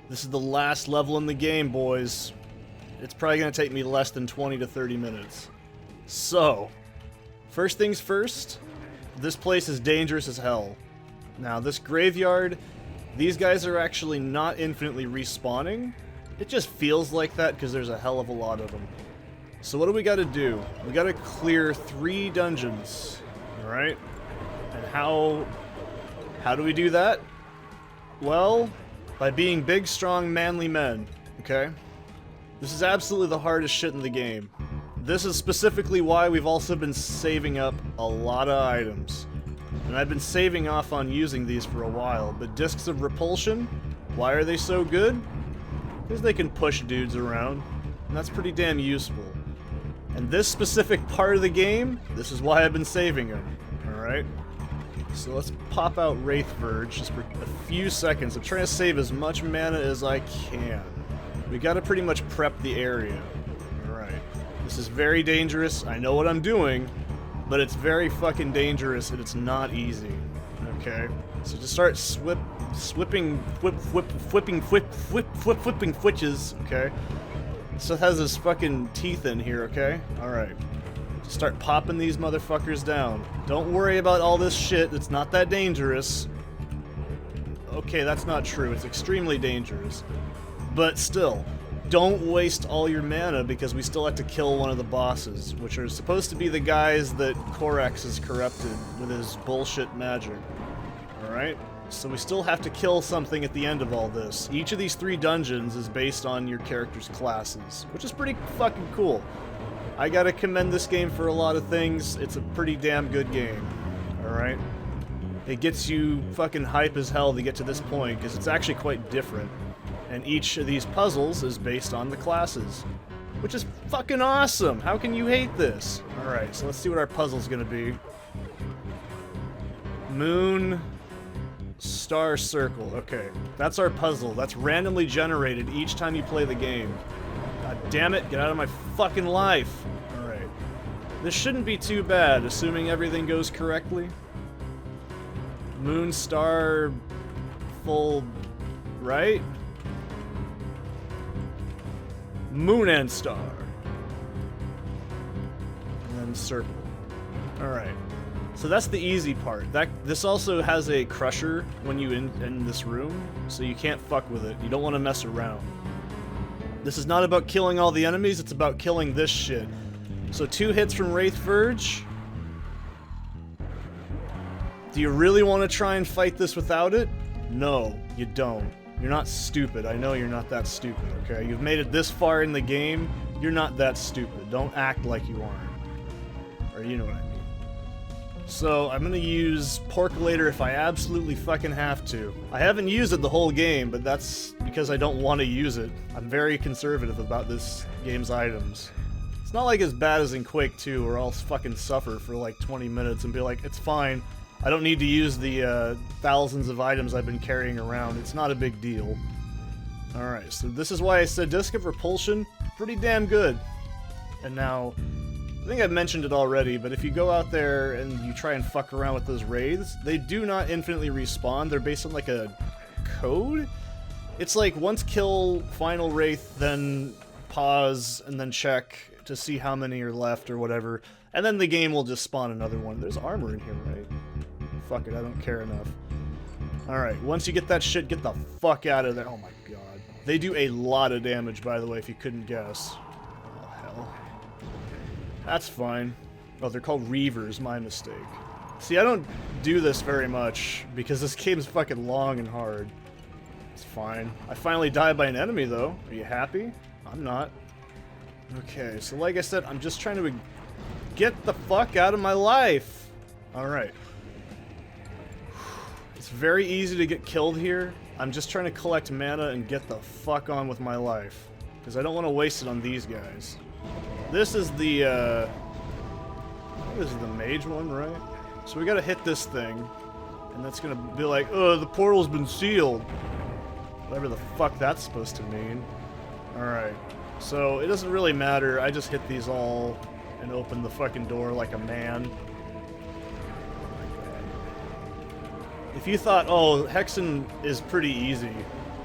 This is the last level in the game, boys. It's probably going to take me less than 20 to 30 minutes. So, first things first, this place is dangerous as hell. Now, this graveyard, these guys are actually not infinitely respawning. It just feels like that because there's a hell of a lot of them. So what do we got to do? We got to clear 3 dungeons, alright? And how do we do that? Well, by being big, strong, manly men, okay? This is absolutely the hardest shit in the game. This is specifically why we've also been saving up a lot of items. And I've been saving off on using these for a while, but discs of repulsion, why are they so good? Because they can push dudes around, and that's pretty damn useful. And this specific part of the game, this is why I've been saving them, alright? So let's pop out Wraith Verge just for a few seconds. I'm trying to save as much mana as I can. We gotta pretty much prep the area. Alright. This is very dangerous. I know what I'm doing, but it's very fucking dangerous and it's not easy. Okay? So just start flipping twitches, okay? Stuff has his fucking teeth in here, okay? Alright. Just start popping these motherfuckers down. Don't worry about all this shit, it's not that dangerous. Okay, that's not true, it's extremely dangerous. But still, don't waste all your mana because we still have to kill one of the bosses, which are supposed to be the guys that Korax has corrupted with his bullshit magic. Alright? So we still have to kill something at the end of all this. Each of these 3 dungeons is based on your character's classes, which is pretty fucking cool. I gotta commend this game for a lot of things. It's a pretty damn good game. Alright? It gets you fucking hype as hell to get to this point, because it's actually quite different. And each of these puzzles is based on the classes, which is fucking awesome! How can you hate this? Alright, so let's see what our puzzle's gonna be. Moon... Star Circle. Okay, that's our puzzle. That's randomly generated each time you play the game. God damn it, get out of my fucking life! Alright. This shouldn't be too bad, assuming everything goes correctly. Moon, star... full... right? Moon and star. And then circle. Alright. So that's the easy part. This also has a crusher when you in this room, so you can't fuck with it. You don't want to mess around. This is not about killing all the enemies, it's about killing this shit. So 2 hits from Wraith Verge. Do you really want to try and fight this without it? No, you don't. You're not stupid. I know you're not that stupid, okay? You've made it this far in the game, you're not that stupid. Don't act like you aren't. Or you know what I mean. So, I'm gonna use Porculator if I absolutely fucking have to. I haven't used it the whole game, but that's because I don't want to use it. I'm very conservative about this game's items. It's not like as bad as in Quake 2, where I'll fucking suffer for like 20 minutes and be like, it's fine. I don't need to use the thousands of items I've been carrying around. It's not a big deal. Alright, so this is why I said Disc of Repulsion, pretty damn good. And now... I think I've mentioned it already, but if you go out there and you try and fuck around with those wraiths, they do not infinitely respawn. They're based on like a code? It's like once kill final wraith, then pause, and then check to see how many are left or whatever, and then the game will just spawn another one. There's armor in here, right? Fuck it, I don't care enough. Alright, once you get that shit, get the fuck out of there. Oh my god. They do a lot of damage, by the way, if you couldn't guess. Oh, hell. That's fine. Oh, they're called Reavers, my mistake. See, I don't do this very much, because this game's fucking long and hard. It's fine. I finally died by an enemy, though. Are you happy? I'm not. Okay, so like I said, I'm just trying to get the fuck out of my life! Alright. It's very easy to get killed here. I'm just trying to collect mana and get the fuck on with my life. Because I don't want to waste it on these guys. This is the, this is the mage one, right? So we gotta hit this thing, and that's gonna be like, the portal's been sealed. Whatever the fuck that's supposed to mean. Alright, so it doesn't really matter, I just hit these all and open the fucking door like a man. If you thought, oh, Hexen is pretty easy,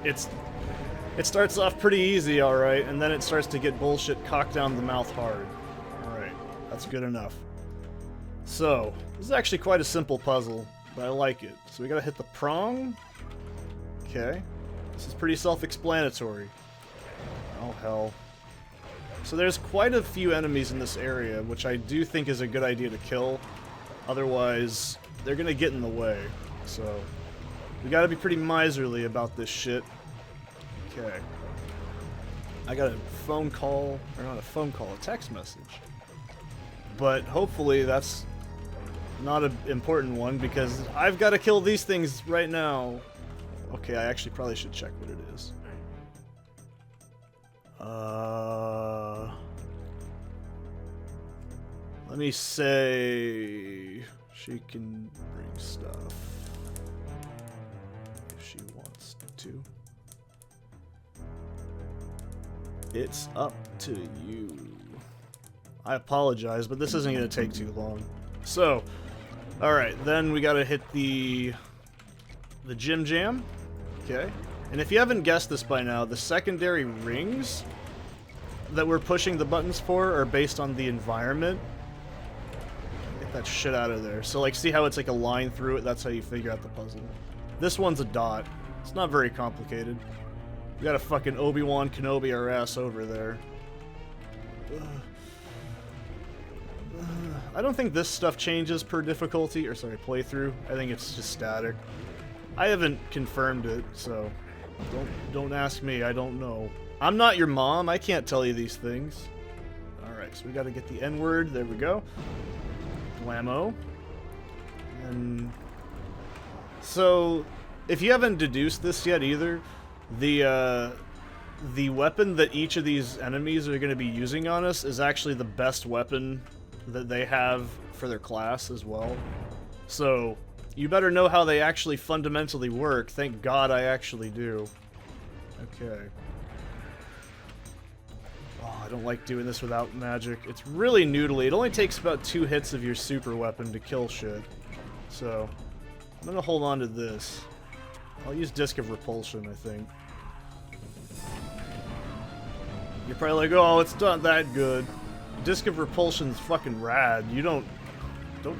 it's It starts off pretty easy, alright, and then it starts to get bullshit cocked down the mouth hard. Alright, that's good enough. So, this is actually quite a simple puzzle, but I like it. So we gotta hit the prong. Okay. This is pretty self-explanatory. Oh, hell. So there's quite a few enemies in this area, which I do think is a good idea to kill. Otherwise, they're gonna get in the way. So, we gotta be pretty miserly about this shit. Okay. I got a phone call, or not a phone call, a text message. But hopefully that's not an important one, because I've got to kill these things right now. Okay, I actually probably should check what it is. Let me say she can bring stuff if she wants to. It's up to you. I apologize, but this isn't going to take too long. So, alright, then we gotta hit the Gym Jam. Okay. And if you haven't guessed this by now, the secondary rings that we're pushing the buttons for are based on the environment. Get that shit out of there. So, like, see how it's like a line through it? That's how you figure out the puzzle. This one's a dot. It's not very complicated. We got a fucking Obi-Wan Kenobi our ass over there. I don't think this stuff changes per difficulty, or sorry, playthrough. I think it's just static. I haven't confirmed it, so don't ask me, I don't know. I'm not your mom, I can't tell you these things. Alright, so we gotta get the N-word, there we go. Blammo. And so, if you haven't deduced this yet either, the weapon that each of these enemies are going to be using on us is actually the best weapon that they have for their class as well. So, you better know how they actually fundamentally work. Thank God I actually do. Okay. Oh, I don't like doing this without magic. It's really noodly. It only takes about 2 hits of your super weapon to kill shit. So, I'm gonna hold on to this. I'll use Disc of Repulsion, I think. You're probably like, oh, it's not that good. Disc of Repulsion's fucking rad. You don't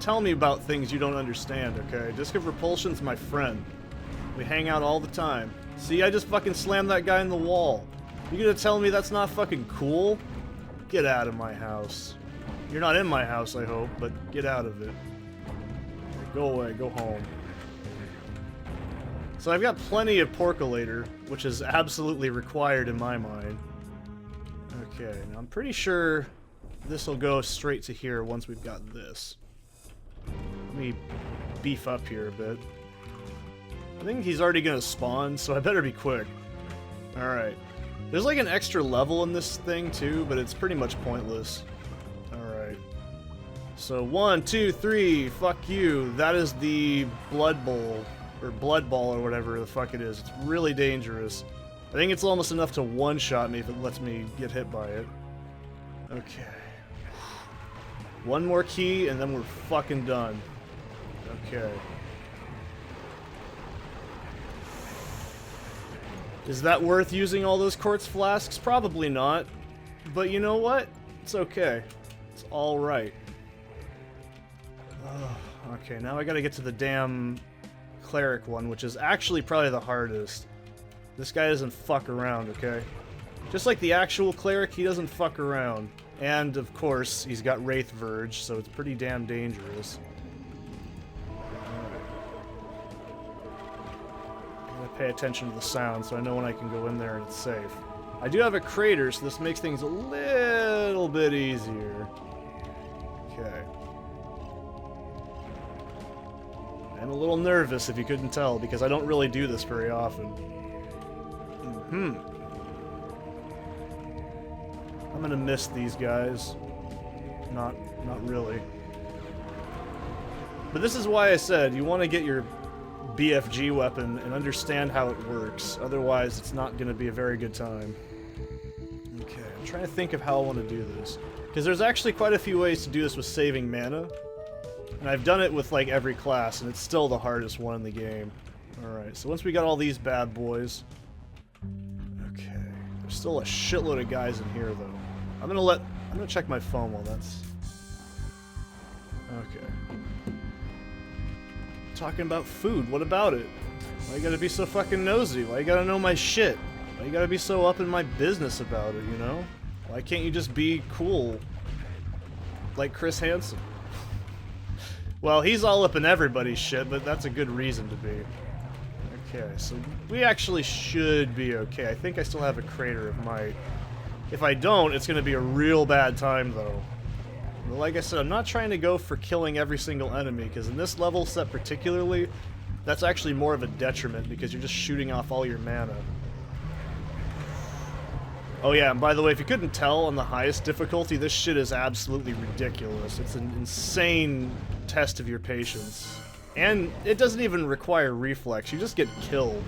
tell me about things you don't understand, okay? Disc of Repulsion's my friend. We hang out all the time. See, I just fucking slammed that guy in the wall. You gonna tell me that's not fucking cool? Get out of my house. You're not in my house, I hope, but get out of it. Go away, go home. So I've got plenty of Porcolator, which is absolutely required in my mind. Okay, now I'm pretty sure this will go straight to here once we've got this. Let me beef up here a bit. I think he's already gonna spawn, so I better be quick. Alright. There's like an extra level in this thing too, but it's pretty much pointless. Alright. So 1, 2, 3, fuck you. That is the Blood Bowl, or Blood Ball, or whatever the fuck it is. It's really dangerous. I think it's almost enough to one-shot me if it lets me get hit by it. Okay. One more key, and then we're fucking done. Okay. Is that worth using all those quartz flasks? Probably not. But you know what? It's okay. It's alright. Okay, now I gotta get to the damn cleric one, which is actually probably the hardest. This guy doesn't fuck around, okay? Just like the actual cleric, he doesn't fuck around. And, of course, he's got Wraith Verge, so it's pretty damn dangerous. I'm gonna pay attention to the sound so I know when I can go in there and it's safe. I do have a crater, so this makes things a little bit easier. Okay. I'm a little nervous, if you couldn't tell, because I don't really do this very often. I'm gonna miss these guys. Not really. But this is why I said you want to get your BFG weapon and understand how it works. Otherwise, it's not gonna be a very good time. Okay, I'm trying to think of how I want to do this. Because there's actually quite a few ways to do this with saving mana. And I've done it with like every class, and it's still the hardest one in the game. Alright, so once we got all these bad boys... Okay. Still a shitload of guys in here, though. I'm gonna check my phone while that's... Okay. Talking about food, what about it? Why you gotta be so fucking nosy? Why you gotta know my shit? Why you gotta be so up in my business about it, you know? Why can't you just be cool? Like Chris Hansen. Well, he's all up in everybody's shit, but that's a good reason to be. Okay, so we actually should be okay. I think I still have a crater of might. If I don't, it's gonna be a real bad time, though. But like I said, I'm not trying to go for killing every single enemy, because in this level set particularly, that's actually more of a detriment, because you're just shooting off all your mana. Oh yeah, and by the way, if you couldn't tell, on the highest difficulty, this shit is absolutely ridiculous. It's an insane test of your patience. And it doesn't even require reflex, you just get killed.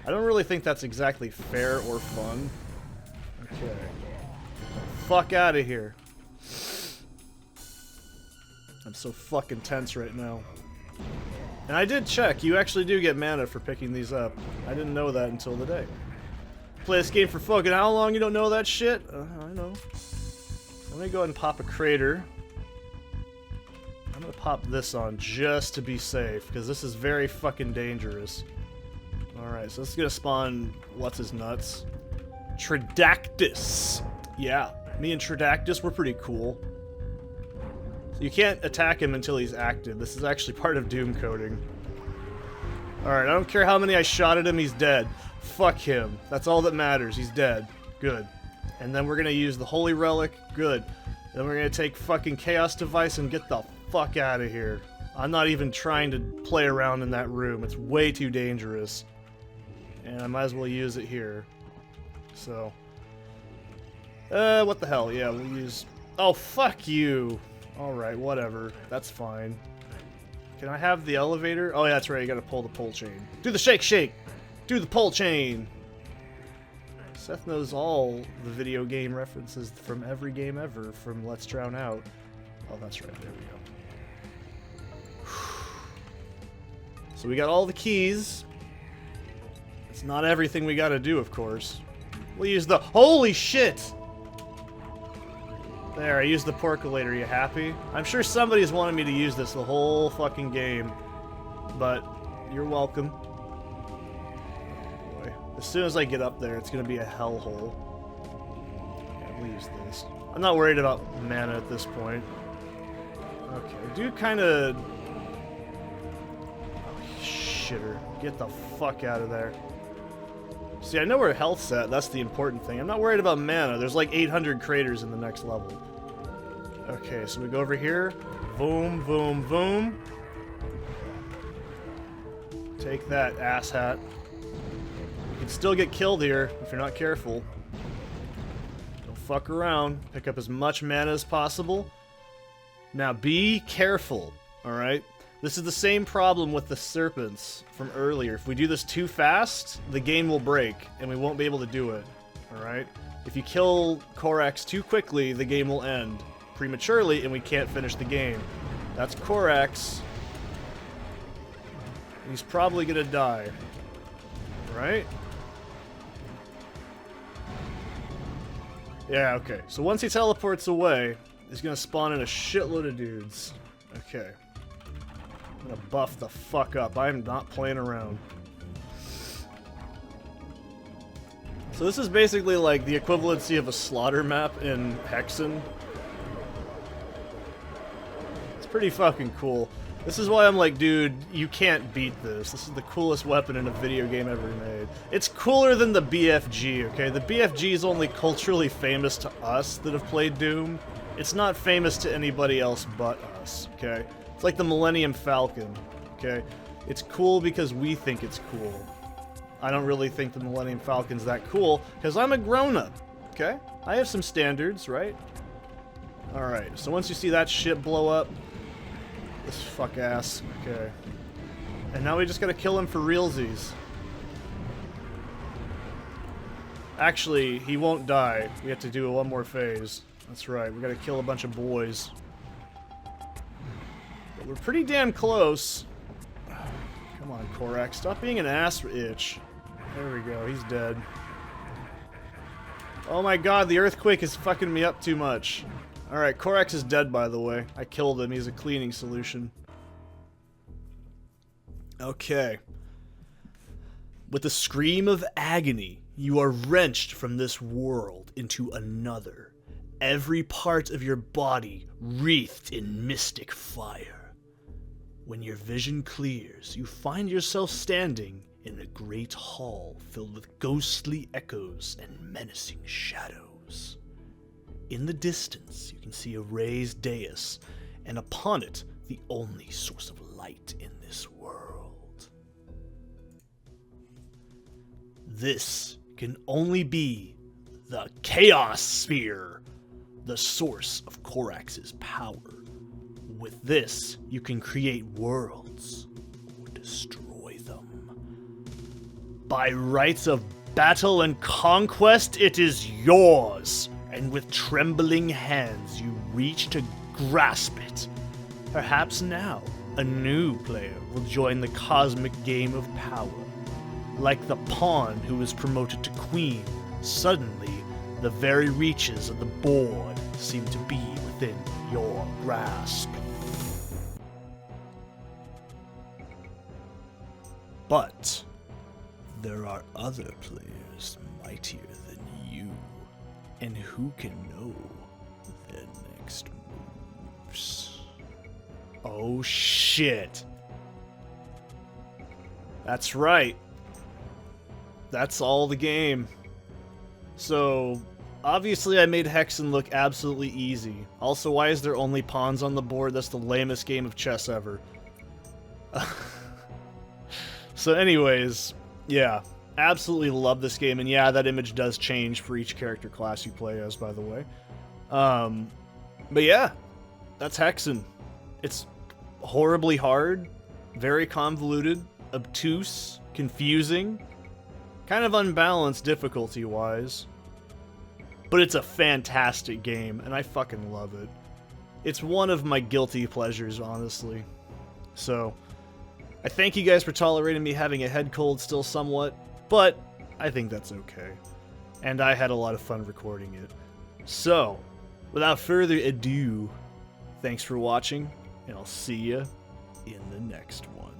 I don't really think that's exactly fair or fun. Okay. Fuck out of here. I'm so fucking tense right now. And I did check, you actually do get mana for picking these up. I didn't know that until today. Play this game for fucking how long, you don't know that shit? I know. Let me go ahead and pop a crater. I'm gonna pop this on just to be safe, because this is very fucking dangerous. Alright, so this is gonna spawn what's-his-nuts. Tridactus! Yeah, me and Tridactus, we're pretty cool. So you can't attack him until he's active. This is actually part of Doom coding. Alright, I don't care how many I shot at him, he's dead. Fuck him. That's all that matters, he's dead. Good. And then we're gonna use the Holy Relic. Good. Then we're gonna take fucking Chaos Device and get the fuck out of here. I'm not even trying to play around in that room. It's way too dangerous. And I might as well use it here. So. What the hell? Yeah, we'll use... Oh, fuck you! Alright, whatever. That's fine. Can I have the elevator? Oh, yeah, that's right. You gotta pull the pole chain. Do the shake, shake! Do the pole chain! Seth knows all the video game references from every game ever from Let's Drown Out. Oh, that's right. There we go. So we got all the keys. It's not everything we gotta do, of course. We'll use the... Holy shit! There, I used the percolator. You happy? I'm sure somebody's wanted me to use this the whole fucking game. But, you're welcome. Boy. As soon as I get up there, it's gonna be a hellhole. Yeah, we'll use this. I'm not worried about mana at this point. Okay, do kinda... Oh, shitter. Get the fuck out of there. See, I know where health's at, that's the important thing. I'm not worried about mana, there's like 800 craters in the next level. Okay, so we go over here. Boom, boom, boom. Take that, asshat. You can still get killed here if you're not careful. Don't fuck around. Pick up as much mana as possible. Now be careful, alright? This is the same problem with the serpents from earlier. If we do this too fast, the game will break, and we won't be able to do it. Alright? If you kill Korax too quickly, the game will end prematurely, and we can't finish the game. That's Korax. He's probably gonna die. Right? Yeah, okay. So once he teleports away, he's gonna spawn in a shitload of dudes. Okay. I'm gonna buff the fuck up. I am not playing around. So this is basically like the equivalency of a slaughter map in Hexen. It's pretty fucking cool. This is why I'm like, dude, you can't beat this. This is the coolest weapon in a video game ever made. It's cooler than the BFG, okay? The BFG is only culturally famous to us that have played Doom. It's not famous to anybody else but us, okay? It's like the Millennium Falcon, okay? It's cool because we think it's cool. I don't really think the Millennium Falcon's that cool, because I'm a grown-up, okay? I have some standards, right? Alright, so once you see that shit blow up, this fuck-ass, okay. And now we just gotta kill him for realsies. Actually, he won't die. We have to do one more phase. That's right, we gotta kill a bunch of boys. But we're pretty damn close. Come on, Korax, stop being an ass itch. There we go, he's dead. Oh my god, the earthquake is fucking me up too much. Alright, Corax is dead, by the way. I killed him. He's a cleaning solution. Okay. With a scream of agony, you are wrenched from this world into another. Every part of your body wreathed in mystic fire. When your vision clears, you find yourself standing in a great hall filled with ghostly echoes and menacing shadows. In the distance, you can see a raised dais, and upon it, the only source of light in this world. This can only be the Chaos Sphere, the source of Corax's power. With this, you can create worlds or destroy them. By rights of battle and conquest, it is yours, and with trembling hands you reach to grasp it. Perhaps now, a new player will join the cosmic game of power. Like the pawn who was promoted to queen, suddenly the very reaches of the board seem to be within your grasp. But there are other players mightier than you, and who can know their next moves. Oh shit. That's right. That's all the game. So, obviously I made Hexen look absolutely easy. Also, why is there only pawns on the board? That's the lamest game of chess ever. So anyways, yeah, absolutely love this game, and yeah, that image does change for each character class you play as, by the way. But yeah, that's Hexen. It's horribly hard, very convoluted, obtuse, confusing, kind of unbalanced difficulty-wise, but it's a fantastic game, and I fucking love it. It's one of my guilty pleasures, honestly. So, I thank you guys for tolerating me having a head cold still somewhat, but I think that's okay. And I had a lot of fun recording it. So, without further ado, thanks for watching, and I'll see you in the next one.